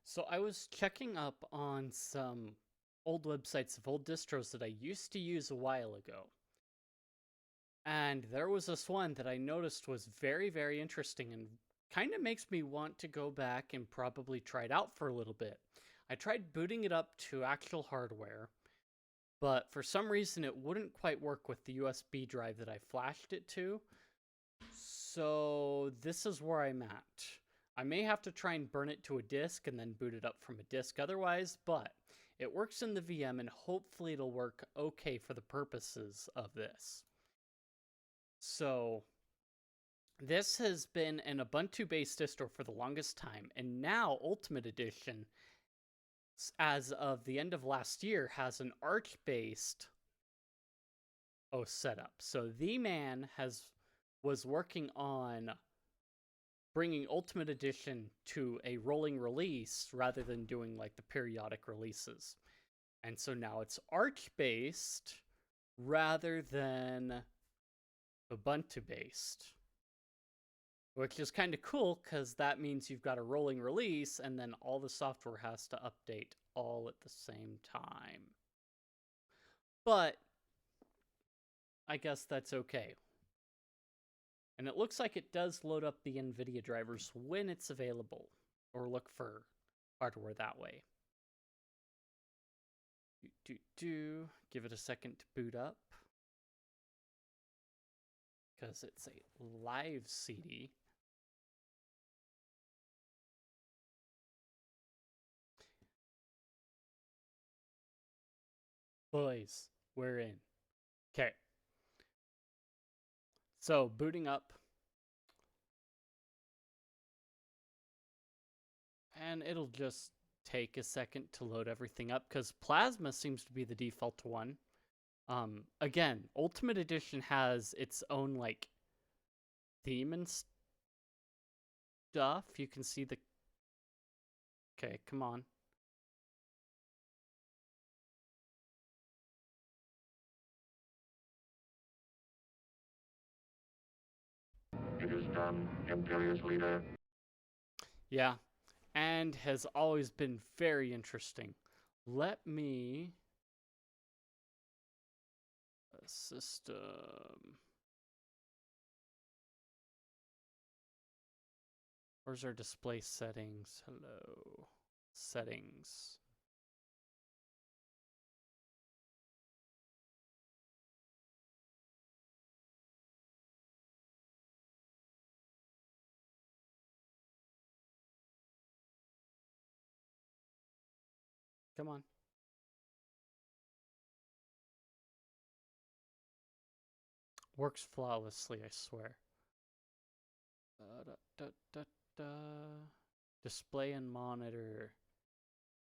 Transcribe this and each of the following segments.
So I was checking up on some old websites of old distros that I used to use a while ago. And there was this one that I noticed was very, very interesting and kind of makes me want to go back and probably try it out for a little bit. I tried booting it up to actual hardware, but for some reason it wouldn't quite work with the USB drive that I flashed it to. So this is where I'm at. I may have to try and burn it to a disk and then boot it up from a disk otherwise, but it works in the VM and hopefully it'll work okay for the purposes of this. So this has been an Ubuntu-based distro for the longest time, and now Ultimate Edition, as of the end of last year, has an Arch-based setup. So the man was working on bringing Ultimate Edition to a rolling release rather than doing like the periodic releases. And so now it's Arch-based rather than Ubuntu-based, which is kind of cool because that means you've got a rolling release and then all the software has to update all at the same time. But I guess that's okay. And it looks like it does load up the NVIDIA drivers when it's available, or look for hardware that way. Give it a second to boot up, because it's a live CD. Boys, we're in. Okay. So, booting up. And it'll just take a second to load everything up, because Plasma seems to be the default one. Again, Ultimate Edition has its own, like, theme and stuff. You can see the... Okay, come on. It is done, imperious leader. Yeah, and has always been very interesting. Let me... System... Where's our display settings? Hello. Settings. Come on. Works flawlessly, I swear. Display and monitor.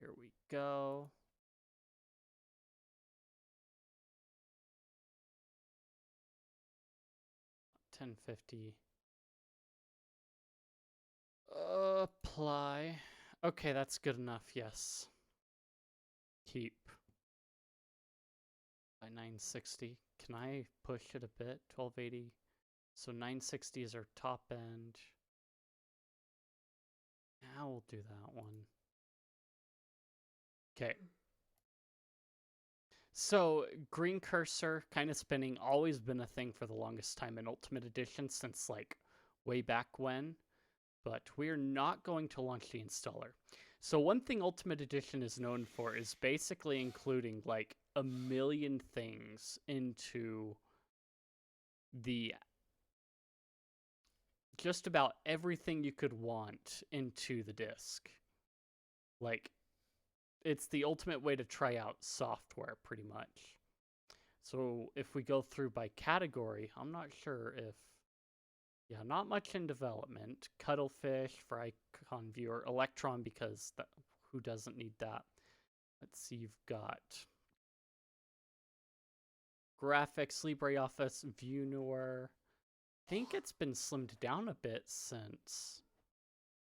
Here we go. $10.50. Apply. Okay, that's good enough, yes. Keep. By 960. Can I push it a bit? 1280. So 960 is our top end. Now we'll do that one. Okay. So green cursor kind of spinning, always been a thing for the longest time in Ultimate Edition since like way back when, but we're not going to launch the installer. So one thing Ultimate Edition is known for is basically including like a million things into the just about everything you could want into the disk. Like, it's the ultimate way to try out software, pretty much. So if we go through by category, I'm not sure if... Yeah, not much in development. Cuttlefish for icon viewer. Electron, because who doesn't need that? Let's see, you've got graphics, LibreOffice, Viewer. I think it's been slimmed down a bit since...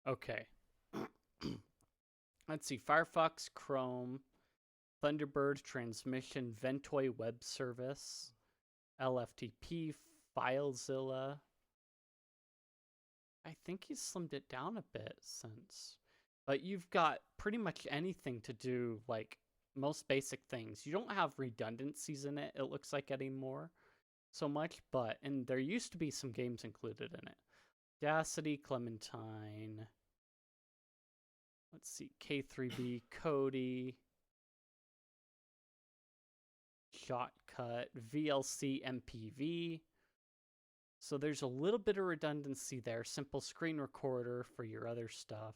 Okay. Let's see, Firefox, Chrome, Thunderbird, Transmission, Ventoy Web Service, LFTP, FileZilla. I think he's slimmed it down a bit since... but you've got pretty much anything to do, like most basic things. You don't have redundancies in it, it looks like, anymore so much, and there used to be some games included in it. Audacity, Clementine, let's see, K3B, Kodi, Shotcut, VLC, MPV. So there's a little bit of redundancy there. Simple screen recorder for your other stuff.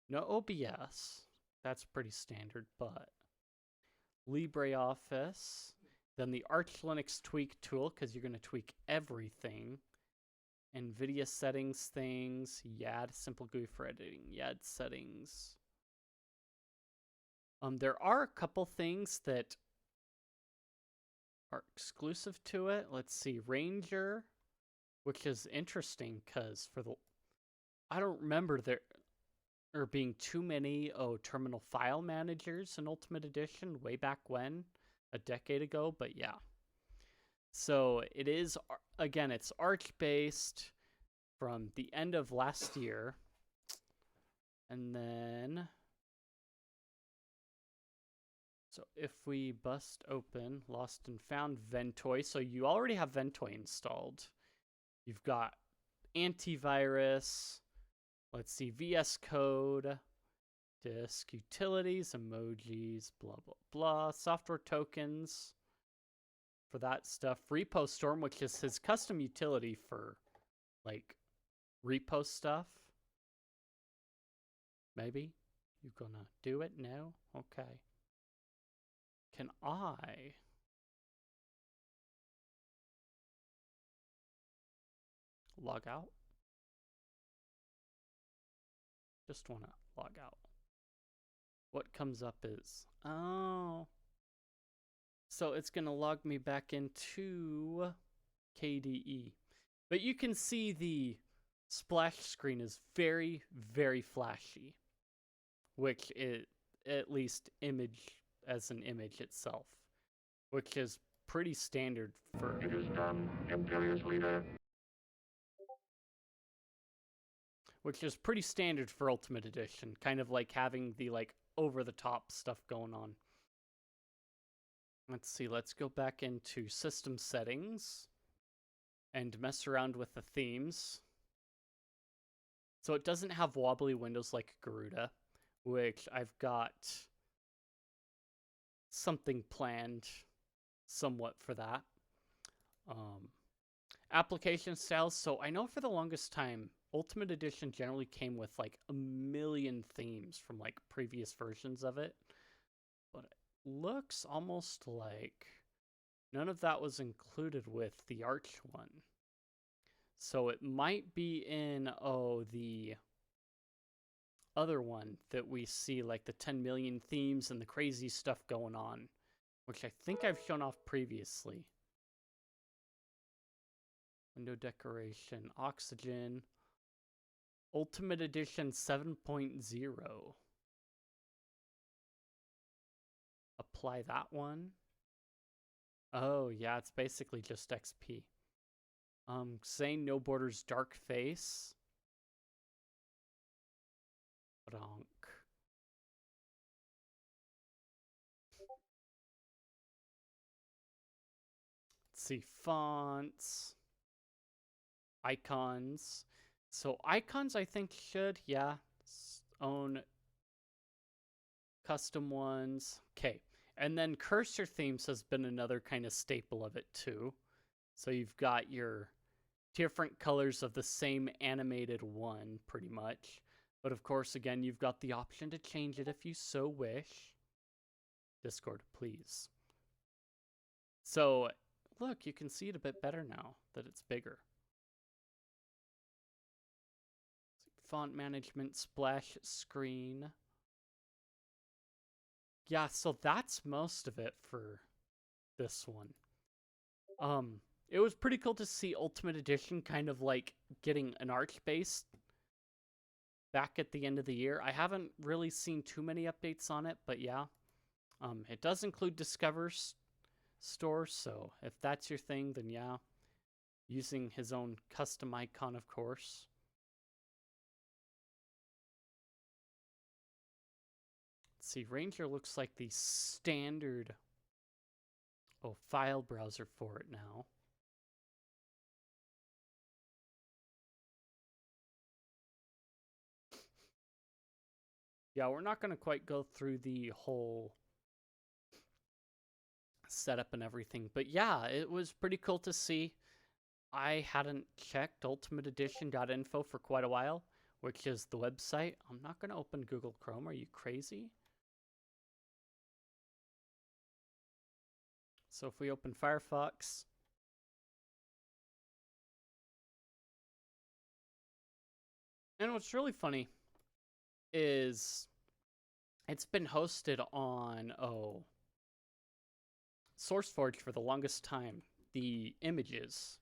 No OBS. That's pretty standard, but LibreOffice. Then the Arch Linux tweak tool, because you're going to tweak everything. NVIDIA settings things. YAD, simple GUI for editing. YAD settings. There are a couple things that are exclusive to it. Let's see, Ranger, which is interesting because I don't remember there being too many terminal file managers in Ultimate Edition way back when, a decade ago, but yeah. So it is, again, it's Arch based from the end of last year. And then, so if we bust open Lost and Found Ventoy, so you already have Ventoy installed. You've got antivirus, let's see, VS Code, disk, utilities, emojis, blah, blah, blah, software tokens for that stuff. Repo Storm, which is his custom utility for, like, repo stuff. Maybe? You gonna do it now? Okay. Can I log out? Just want to log out. What comes up is, oh, so it's going to log me back into KDE. But you can see the splash screen is very, very flashy, which is at least as an image itself, which is pretty standard for... It is done, imperious leader. Which is pretty standard for Ultimate Edition, kind of like having the over-the-top stuff going on. Let's see, let's go back into System Settings and mess around with the themes. So it doesn't have wobbly windows like Garuda, which I've got something planned somewhat for that. Application styles, so I know for the longest time, Ultimate Edition generally came with like a million themes from like previous versions of it, but it looks almost like none of that was included with the Arch one. So it might be in, the other one that we see, like the 10 million themes and the crazy stuff going on, which I think I've shown off previously. Window decoration, oxygen, Ultimate Edition 7.0. Apply that one. Oh, yeah, it's basically just XP. Saying No Borders Dark Face. Donk. Let's see, fonts. Icons. So icons, I think, should, own custom ones. Okay. And then cursor themes has been another kind of staple of it, too. So you've got your different colors of the same animated one, pretty much. But of course, again, you've got the option to change it if you so wish. Discord, please. So, look, you can see it a bit better now that it's bigger. Font management, splash screen. Yeah, so that's most of it for this one. It was pretty cool to see Ultimate Edition kind of like getting an Arch base back at the end of the year. I haven't really seen too many updates on it, but yeah. It does include Discover Store, so if that's your thing, then yeah. Using his own custom icon, of course. Let's see, Ranger looks like the standard file browser for it now. Yeah, we're not going to quite go through the whole setup and everything, but yeah, it was pretty cool to see. I hadn't checked ultimateedition.info for quite a while, which is the website. I'm not going to open Google Chrome. Are you crazy? So if we open Firefox, and what's really funny is it's been hosted on SourceForge for the longest time. The images.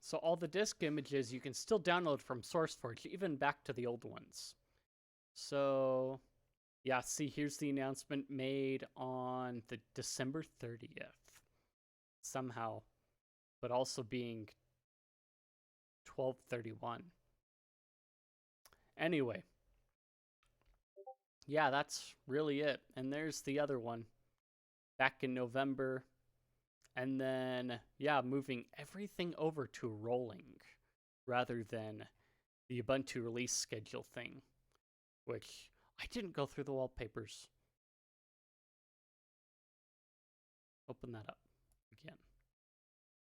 So all the disk images you can still download from SourceForge, even back to the old ones. So yeah, see, here's the announcement made on the December 30th. Somehow, but also being 12/31. Anyway, yeah, that's really it. And there's the other one back in November. And then, yeah, moving everything over to rolling rather than the Ubuntu release schedule thing, which I didn't go through the wallpapers. Open that up again.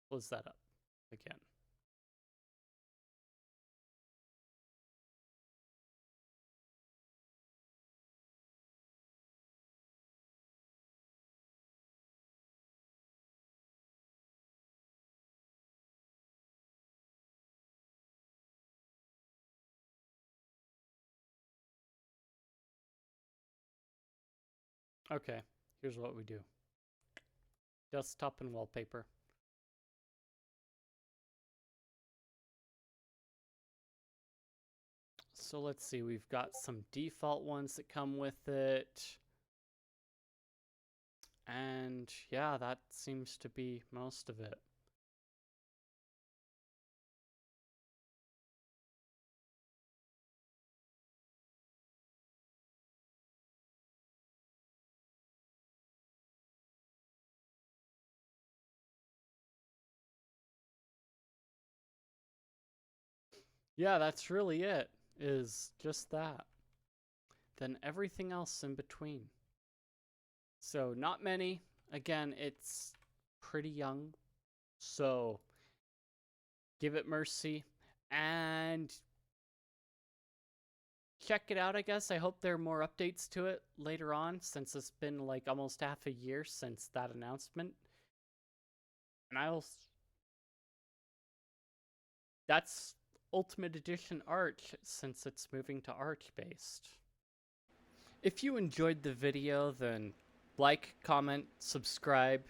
Close that up again. Okay, here's what we do. Desktop and wallpaper. So let's see, we've got some default ones that come with it. And yeah, that seems to be most of it. Yeah, that's really it, is just that. Then everything else in between. So not many. Again, it's pretty young. So give it mercy and check it out, I guess. I hope there are more updates to it later on, since it's been like almost half a year since that announcement. And that's Ultimate Edition Arch, since it's moving to Arch-based. If you enjoyed the video, then like, comment, subscribe,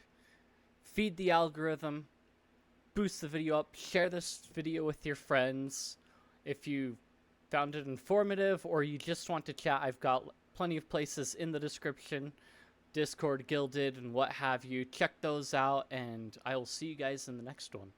feed the algorithm, boost the video up, share this video with your friends. If you found it informative or you just want to chat, I've got plenty of places in the description, Discord, Guilded, and what have you. Check those out, and I will see you guys in the next one.